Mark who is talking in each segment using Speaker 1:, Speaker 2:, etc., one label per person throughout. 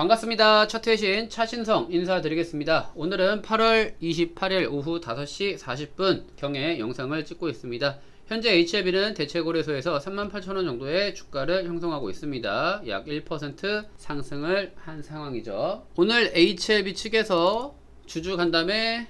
Speaker 1: 반갑습니다. 차트의 신 차신성 인사드리겠습니다. 오늘은 8월 28일 오후 5시 40분 경에 영상을 찍고 있습니다. 현재 HLB는 대체거래소에서 38,000원 정도의 주가를 형성하고 있습니다. 약 1% 상승을 한 상황이죠. 오늘 HLB 측에서 주주 간담회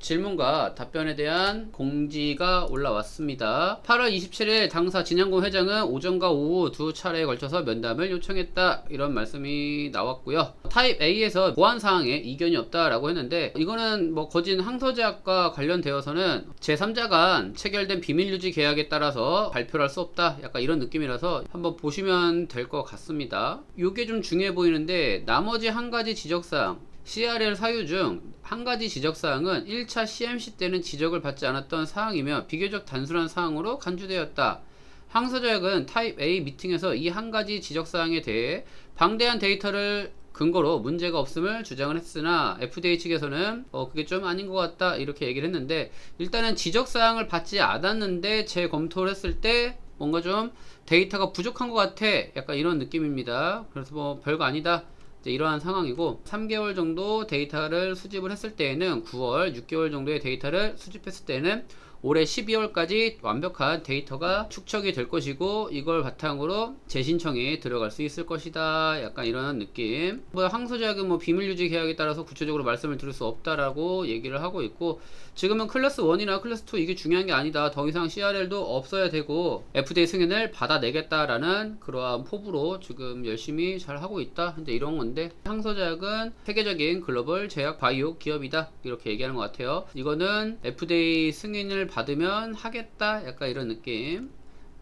Speaker 1: 질문과 답변에 대한 공지가 올라왔습니다. 8월 27일 당사 진양곤 회장은 오전과 오후 두 차례에 걸쳐서 면담을 요청했다, 이런 말씀이 나왔고요. 타입 A에서 보안사항에 이견이 없다라고 했는데, 이거는 뭐 거진 항서제약과 관련되어서는 제3자 간 체결된 비밀유지 계약에 따라서 발표를 할 수 없다, 약간 이런 느낌이라서 한번 보시면 될 것 같습니다. 이게 좀 중요해 보이는데, 나머지 한 가지 지적사항, CRL 사유 중 한 가지 지적사항은 1차 CMC 때는 지적을 받지 않았던 사항이며 비교적 단순한 사항으로 간주되었다. 항서제약은 타입 A 미팅에서 이 한 가지 지적사항에 대해 방대한 데이터를 근거로 문제가 없음을 주장을 했으나 FDA 측에서는 그게 좀 아닌 것 같다, 이렇게 얘기를 했는데, 일단은 지적사항을 받지 않았는데 재검토를 했을 때 뭔가 좀 데이터가 부족한 것 같아, 약간 이런 느낌입니다. 그래서 뭐 별거 아니다, 이러한 상황이고, 3개월 정도 데이터를 수집을 했을 때에는 9월, 6개월 정도의 데이터를 수집했을 때는 올해 12월까지 완벽한 데이터가 축적이 될 것이고, 이걸 바탕으로 재신청이 들어갈 수 있을 것이다, 약간 이런 느낌. 뭐 항소제약은 뭐 비밀유지 계약에 따라서 구체적으로 말씀을 드릴 수 없다라고 얘기를 하고 있고, 지금은 클래스 1이나 클래스 2 이게 중요한 게 아니다, 더 이상 CRL도 없어야 되고 FDA 승인을 받아내겠다라는 그러한 포부로 지금 열심히 잘 하고 있다, 이제 이런 건데, 항소제약은 세계적인 글로벌 제약 바이오 기업이다, 이렇게 얘기하는 것 같아요. 이거는 FDA 승인을 받으면 하겠다, 약간 이런 느낌.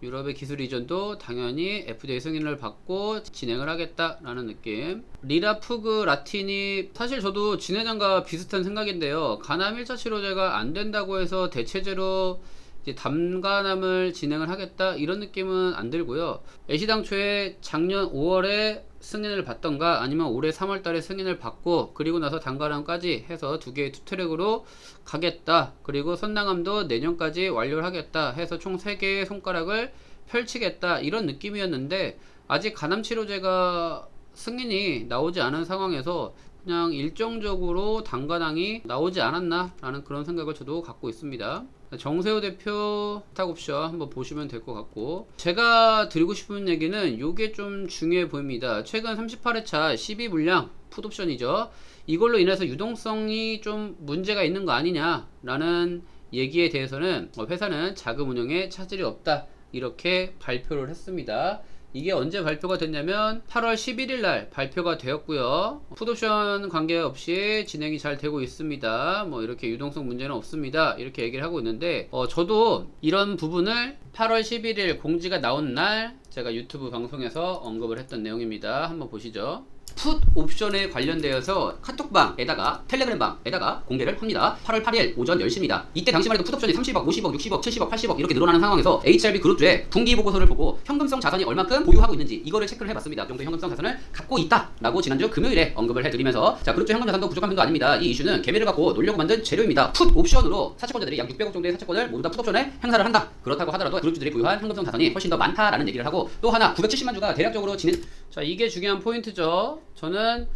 Speaker 1: 유럽의 기술 이전도 당연히 FDA 승인을 받고 진행을 하겠다라는 느낌. 리라푸그 라틴이, 사실 저도 진 회장과 비슷한 생각인데요. 간암 1차 치료제가 안 된다고 해서 대체제로 이제 담간암을 진행을 하겠다, 이런 느낌은 안 들고요. 애시당초에 작년 5월에 승인을 받던가 아니면 올해 3월달에 승인을 받고 그리고 나서 단간암까지 해서 두 개의 투트랙으로 가겠다, 그리고 선낭암도 내년까지 완료를 하겠다 해서 총 3개의 손가락을 펼치겠다, 이런 느낌이었는데, 아직 간암 치료제가 승인이 나오지 않은 상황에서 그냥 일정적으로 단간암이 나오지 않았나 라는 그런 생각을 저도 갖고 있습니다. 정세호 대표 스탁옵션 한번 보시면 될 것 같고, 제가 드리고 싶은 얘기는 요게 좀 중요해 보입니다. 최근 38회차 12물량 풋옵션이죠. 이걸로 인해서 유동성이 좀 문제가 있는 거 아니냐 라는 얘기에 대해서는 회사는 자금 운용에 차질이 없다, 이렇게 발표를 했습니다. 이게 언제 발표가 됐냐면 8월 11일 날 발표가 되었고요. 풋옵션 관계없이 진행이 잘 되고 있습니다. 뭐 이렇게 유동성 문제는 없습니다, 이렇게 얘기를 하고 있는데, 저도 이런 부분을 8월 11일 공지가 나온 날 제가 유튜브 방송에서 언급을 했던 내용입니다. 한번 보시죠. 풋 옵션에 관련되어서 카톡방에다가 텔레그램방에다가 공개를 합니다. 8월 8일 오전 10시입니다. 이때 당시만 해도 풋 옵션이 30억, 50억, 60억, 70억, 80억 이렇게 늘어나는 상황에서 HLB 그룹주의 분기 보고서를 보고 현금성 자산이 얼만큼 보유하고 있는지 이거를 체크를 해봤습니다. 그 정도 현금성 자산을 갖고 있다라고 지난주 금요일에 언급을 해드리면서, 자, 그룹주 현금 자산도 부족한 편도 아닙니다. 이 이슈는 개미를 갖고 놀려고 만든 재료입니다. 풋 옵션으로 사채권자들이 약 600억 정도의 사채권을 모두 다 풋 옵션에 행사를 한다. 그렇다고 하더라도 그룹주들이 보유한 현금성 자산이 훨씬 더 많다라는 얘기를 하고, 또 하나 970만 주가 대략적으로 자, 이게 중요한 포인트죠. 저는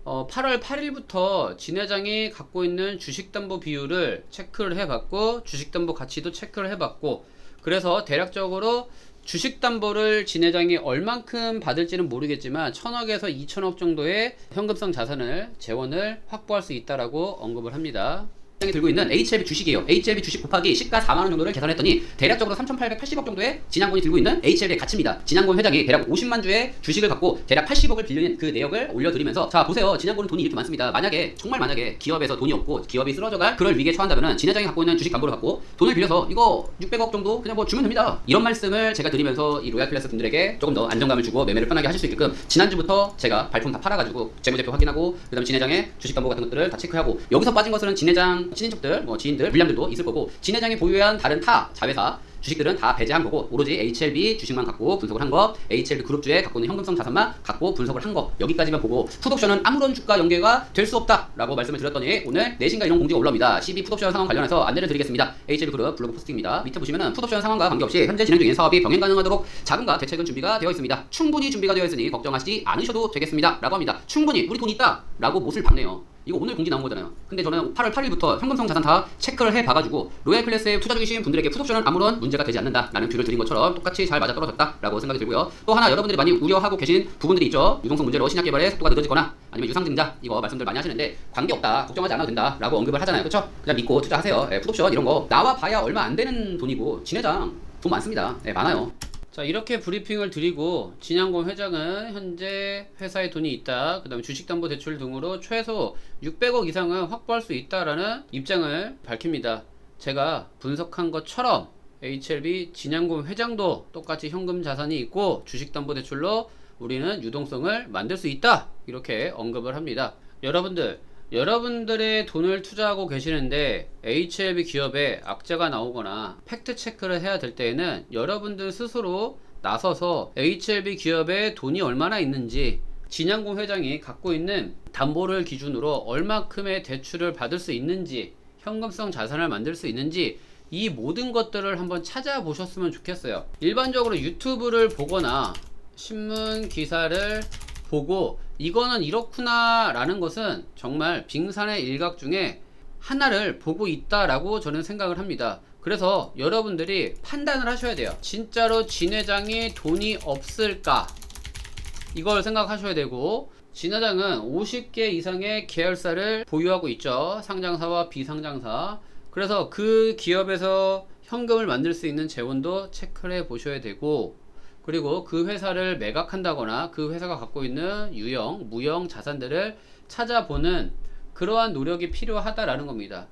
Speaker 1: 8월 8일부터 진 회장이 갖고 있는 주식담보 비율을 체크를 해봤고, 주식담보 가치도 체크를 해봤고, 그래서 대략적으로 주식담보를 진 회장이 얼만큼 받을지는 모르겠지만 1000억에서 2000억 정도의 현금성 자산을 재원을 확보할 수 있다라고 언급을 합니다. 들고 있는 HLB 주식이에요. HLB 주식 곱하기 시가 4만원 정도를 계산했더니 대략적으로 3880억 정도의 진양곤이 들고 있는 HLB의 가치입니다. 진양곤 회장이 대략 50만 주의 주식을 갖고 대략 80억을 빌린 그 내역을 올려드리면서, 자 보세요, 진양곤은 돈이 이렇게 많습니다. 만약에 정말 만약에 기업에서 돈이 없고 기업이 쓰러져갈 그럴 위기에 처한다면은 진 회장이 갖고 있는 주식 담보를 갖고 돈을 빌려서 이거 600억 정도 그냥 뭐 주면 됩니다, 이런 말씀을 제가 드리면서 이 로얄 클래스 분들에게 조금 더 안정감을 주고 매매를 편하게 하실 수 있게끔 지난주부터 제가 발품 다 팔아가지고 재무제표 확인하고, 그 다음에 진 회장의 주식 담보 같은 것들을 다 체크하고, 여기서 빠진 것은 진 회장 친인척들, 뭐 지인들, 물량들도 있을 거고 진 회장이 보유한 다른 타 자회사 주식들은 다 배제한 거고 오로지 HLB 주식만 갖고 분석을 한 거, HLB 그룹주에 갖고 있는 현금성 자산만 갖고 분석을 한 거, 여기까지만 보고 풋옵션은 아무런 주가 연계가 될 수 없다라고 말씀을 드렸더니 오늘 내신과 이런 공지가 올라옵니다. 12 풋옵션 상황 관련해서 안내를 드리겠습니다. HLB 그룹 블로그 포스팅입니다. 밑에 보시면은 풋옵션 상황과 관계없이 현재 진행 중인 사업이 병행 가능하도록 자금과 대책은 준비가 되어 있습니다. 충분히 준비가 되어 있으니 걱정하시지 않으셔도 되겠습니다. 라고 합니다. 충분히 우리 돈 있다 라고 못을 박네요. 이거 오늘 공지 나온 거잖아요. 근데 저는 8월 8일부터 현금성 자산 다 체크를 해봐가지고 로얄 클래스에 투자 중이신 분들에게 풋옵션은 아무런 문제가 되지 않는다 라는 뷰를 드린 것처럼 똑같이 잘 맞아떨어졌다 라고 생각이 들고요. 또 하나 여러분들이 많이 우려하고 계신 부분들이 있죠. 유동성 문제로 신약 개발의 속도가 늦어지거나 아니면 유상증자 이거 말씀들 많이 하시는데 관계없다 걱정하지 않아도 된다 라고 언급을 하잖아요. 그렇죠? 그냥 믿고 투자하세요. 풋옵션 이런 거 나와 봐야 얼마 안 되는 돈이고 진 회장 돈 많습니다. 많아요. 자, 이렇게 브리핑을 드리고 진양곰 회장은 현재 회사에 돈이 있다, 그 다음에 주식담보대출 등으로 최소 600억 이상은 확보할 수 있다라는 입장을 밝힙니다. 제가 분석한 것처럼 HLB 진양곰 회장도 똑같이 현금 자산이 있고 주식담보대출로 우리는 유동성을 만들 수 있다 이렇게 언급을 합니다. 여러분들의 돈을 투자하고 계시는데 HLB 기업에 악재가 나오거나 팩트 체크를 해야 될 때에는 여러분들 스스로 나서서 HLB 기업에 돈이 얼마나 있는지, 진양공 회장이 갖고 있는 담보를 기준으로 얼마큼의 대출을 받을 수 있는지, 현금성 자산을 만들 수 있는지 이 모든 것들을 한번 찾아보셨으면 좋겠어요. 일반적으로 유튜브를 보거나 신문 기사를 보고 이거는 이렇구나 라는 것은 정말 빙산의 일각 중에 하나를 보고 있다라고 저는 생각을 합니다. 그래서 여러분들이 판단을 하셔야 돼요. 진짜로 진 회장이 돈이 없을까 이걸 생각하셔야 되고, 진 회장은 50개 이상의 계열사를 보유하고 있죠. 상장사와 비상장사. 그래서 그 기업에서 현금을 만들 수 있는 재원도 체크를 해 보셔야 되고, 그리고 그 회사를 매각한다거나 그 회사가 갖고 있는 유형, 무형 자산들을 찾아보는 그러한 노력이 필요하다라는 겁니다.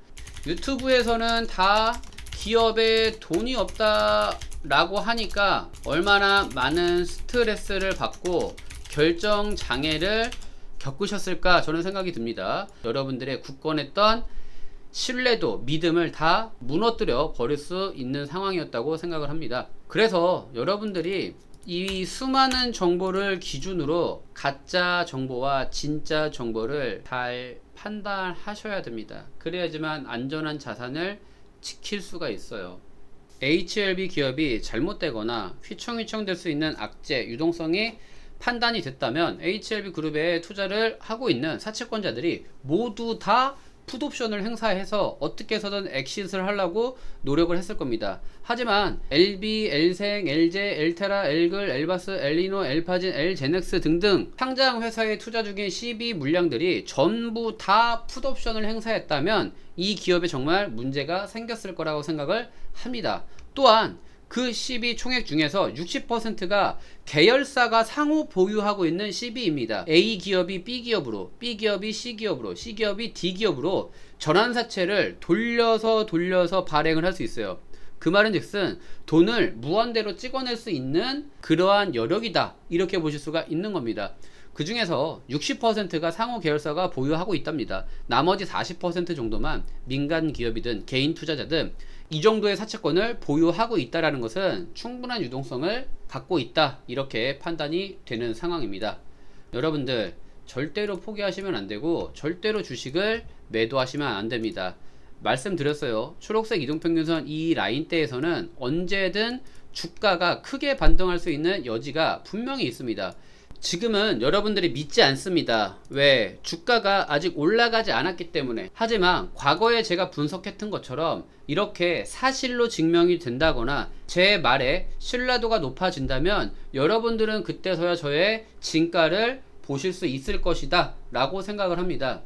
Speaker 1: 유튜브에서는 다 기업에 돈이 없다라고 하니까 얼마나 많은 스트레스를 받고 결정 장애를 겪으셨을까 저는 생각이 듭니다. 여러분들의 굳건했던 신뢰도, 믿음을 다 무너뜨려 버릴 수 있는 상황이었다고 생각을 합니다. 그래서 여러분들이 이 수많은 정보를 기준으로 가짜 정보와 진짜 정보를 잘 판단하셔야 됩니다. 그래야지만 안전한 자산을 지킬 수가 있어요. HLB 기업이 잘못되거나 휘청휘청 될 수 있는 악재, 유동성이 판단이 됐다면 HLB 그룹에 투자를 하고 있는 사채권자들이 모두 다 풋옵션을 행사해서 어떻게 해서든 엑시트를 하려고 노력을 했을 겁니다. 하지만 LB, L생, LJ, L테라, L글, L바스, L이노, L파진, L제넥스 등등 상장 회사에 투자 중인 CB 물량들이 전부 다 풋옵션을 행사했다면 이 기업에 정말 문제가 생겼을 거라고 생각을 합니다. 또한 그 CB 총액 중에서 60%가 계열사가 상호 보유하고 있는 CB입니다. A 기업이 B 기업으로, B 기업이 C 기업으로, C 기업이 D 기업으로 전환사채를 돌려서 발행을 할 수 있어요. 그 말은 즉슨 돈을 무한대로 찍어낼 수 있는 그러한 여력이다 이렇게 보실 수가 있는 겁니다. 그 중에서 60%가 상호 계열사가 보유하고 있답니다. 나머지 40% 정도만 민간 기업이든 개인 투자자든 이 정도의 사채권을 보유하고 있다라는 것은 충분한 유동성을 갖고 있다 이렇게 판단이 되는 상황입니다. 여러분들 절대로 포기하시면 안 되고 절대로 주식을 매도하시면 안 됩니다. 말씀드렸어요. 초록색 이동평균선 이 라인대에서는 언제든 주가가 크게 반등할 수 있는 여지가 분명히 있습니다. 지금은 여러분들이 믿지 않습니다. 왜? 주가가 아직 올라가지 않았기 때문에. 하지만 과거에 제가 분석했던 것처럼 이렇게 사실로 증명이 된다거나 제 말에 신뢰도가 높아진다면 여러분들은 그때서야 저의 진가를 보실 수 있을 것이다 라고 생각을 합니다.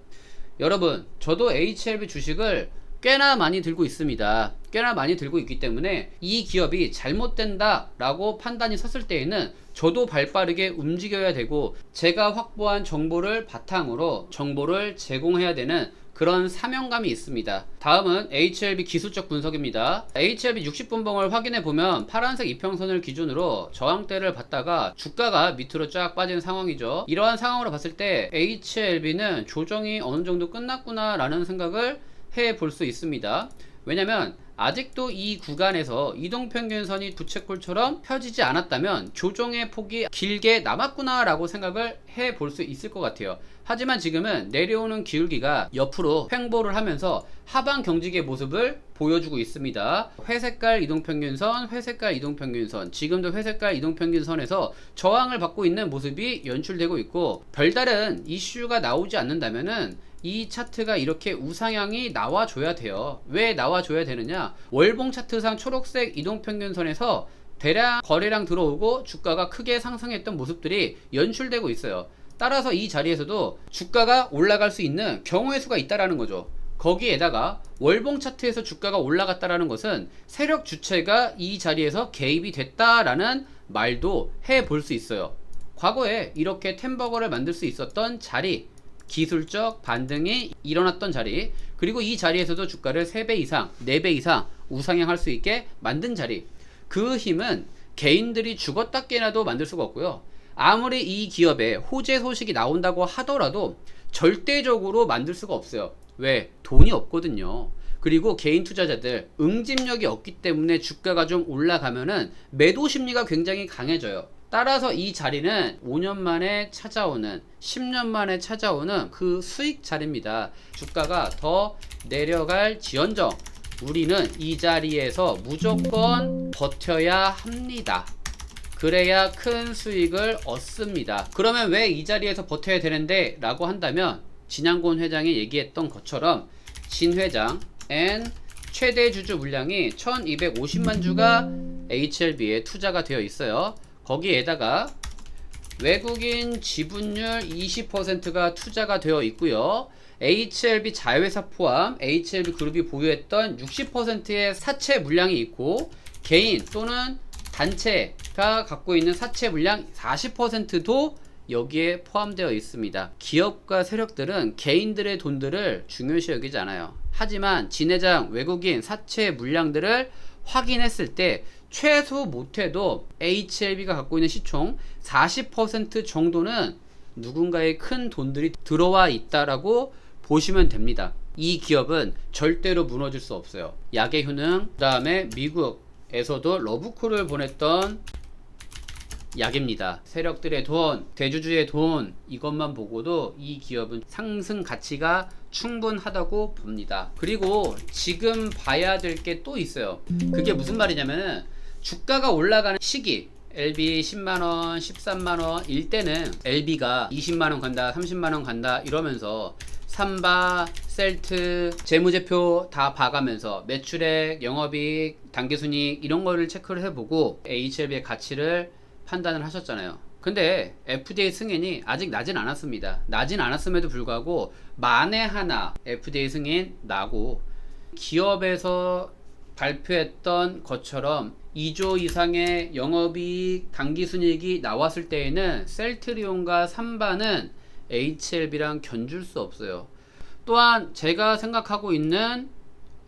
Speaker 1: 여러분, 저도 HLB 주식을 꽤나 많이 들고 있습니다. 꽤나 많이 들고 있기 때문에 이 기업이 잘못된다 라고 판단이 섰을 때에는 저도 발빠르게 움직여야 되고 제가 확보한 정보를 바탕으로 정보를 제공해야 되는 그런 사명감이 있습니다. 다음은 HLB 기술적 분석입니다. HLB 60분봉을 확인해 보면 파란색 이평선을 기준으로 저항대를 받다가 주가가 밑으로 쫙 빠진 상황이죠. 이러한 상황으로 봤을 때 HLB는 조정이 어느 정도 끝났구나 라는 생각을 해 볼 수 있습니다. 왜냐면 아직도 이 구간에서 이동평균선이 부채꼴처럼 펴지지 않았다면 조정의 폭이 길게 남았구나 라고 생각을 해 볼 수 있을 것 같아요. 하지만 지금은 내려오는 기울기가 옆으로 횡보를 하면서 하방 경직의 모습을 보여주고 있습니다. 회색깔 이동평균선, 회색깔 이동평균선, 지금도 회색깔 이동평균선에서 저항을 받고 있는 모습이 연출되고 있고, 별다른 이슈가 나오지 않는다면은 이 차트가 이렇게 우상향이 나와줘야 돼요. 왜 나와줘야 되느냐? 월봉 차트상 초록색 이동평균선에서 대량 거래량 들어오고 주가가 크게 상승했던 모습들이 연출되고 있어요. 따라서 이 자리에서도 주가가 올라갈 수 있는 경우의 수가 있다라는 거죠. 거기에다가 월봉 차트에서 주가가 올라갔다라는 것은 세력 주체가 이 자리에서 개입이 됐다라는 말도 해 볼 수 있어요. 과거에 이렇게 템버거를 만들 수 있었던 자리, 기술적 반등이 일어났던 자리, 그리고 이 자리에서도 주가를 3배 이상, 4배 이상 우상향할 수 있게 만든 자리, 그 힘은 개인들이 죽었다 깨나도 만들 수가 없고요. 아무리 이 기업에 호재 소식이 나온다고 하더라도 절대적으로 만들 수가 없어요. 왜? 돈이 없거든요. 그리고 개인 투자자들 응집력이 없기 때문에 주가가 좀 올라가면은 매도 심리가 굉장히 강해져요. 따라서 이 자리는 5년 만에 찾아오는, 10년 만에 찾아오는 그 수익 자리입니다. 주가가 더 내려갈 지언정 우리는 이 자리에서 무조건 버텨야 합니다. 그래야 큰 수익을 얻습니다. 그러면 왜 이 자리에서 버텨야 되는데? 라고 한다면 진양곤 회장이 얘기했던 것처럼 진 회장 최대 주주 물량이 1250만 주가 HLB에 투자가 되어 있어요. 거기에다가 외국인 지분율 20%가 투자가 되어 있고요. HLB 자회사 포함 HLB 그룹이 보유했던 60%의 사채 물량이 있고, 개인 또는 단체가 갖고 있는 사채 물량 40%도 여기에 포함되어 있습니다. 기업과 세력들은 개인들의 돈들을 중요시 여기지 않아요. 하지만 진 회장 외국인 사채 물량들을 확인했을 때 최소 못해도 HLB가 갖고 있는 시총 40% 정도는 누군가의 큰 돈들이 들어와 있다라고 보시면 됩니다. 이 기업은 절대로 무너질 수 없어요. 약의 효능, 그 다음에 미국에서도 러브콜을 보냈던 약입니다. 세력들의 돈, 대주주의 돈, 이것만 보고도 이 기업은 상승 가치가 충분하다고 봅니다. 그리고 지금 봐야 될 게 또 있어요. 그게 무슨 말이냐면은 주가가 올라가는 시기, LB 10만원, 13만원 일 때는 LB가 20만원 간다, 30만원 간다 이러면서 삼바, 셀트, 재무제표 다 봐가면서 매출액, 영업이익, 당기순이익 이런 거를 체크를 해보고 HLB의 가치를 판단을 하셨잖아요. 근데 FDA 승인이 아직 나진 않았습니다. 나진 않았음에도 불구하고 만에 하나 FDA 승인 나고 기업에서 발표했던 것처럼 2조 이상의 영업이익, 당기순이익이 나왔을 때에는 셀트리온과 삼바는 HLB랑 견줄 수 없어요. 또한 제가 생각하고 있는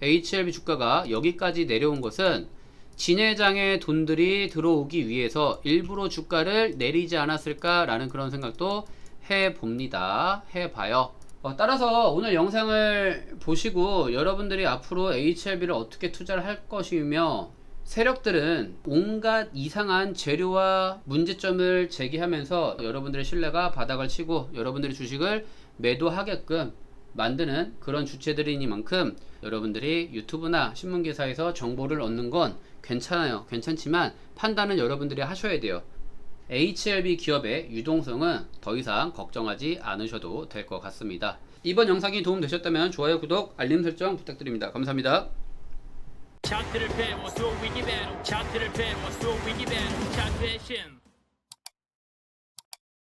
Speaker 1: HLB 주가가 여기까지 내려온 것은 진 회장의 돈들이 들어오기 위해서 일부러 주가를 내리지 않았을까라는 그런 생각도 해봅니다. 해봐요. 따라서 오늘 영상을 보시고 여러분들이 앞으로 HLB를 어떻게 투자를 할 것이며, 세력들은 온갖 이상한 재료와 문제점을 제기하면서 여러분들의 신뢰가 바닥을 치고 여러분들의 주식을 매도하게끔 만드는 그런 주체들이니만큼 여러분들이 유튜브나 신문기사에서 정보를 얻는 건 괜찮아요. 괜찮지만 판단은 여러분들이 하셔야 돼요. HLB 기업의 유동성은 더 이상 걱정하지 않으셔도 될 것 같습니다. 이번 영상이 도움되셨다면 좋아요, 구독, 알림 설정 부탁드립니다. 감사합니다.
Speaker 2: 차트를 배워 쏘 위기 배로 차트를 배워 쏘 위기 배로 차트의 신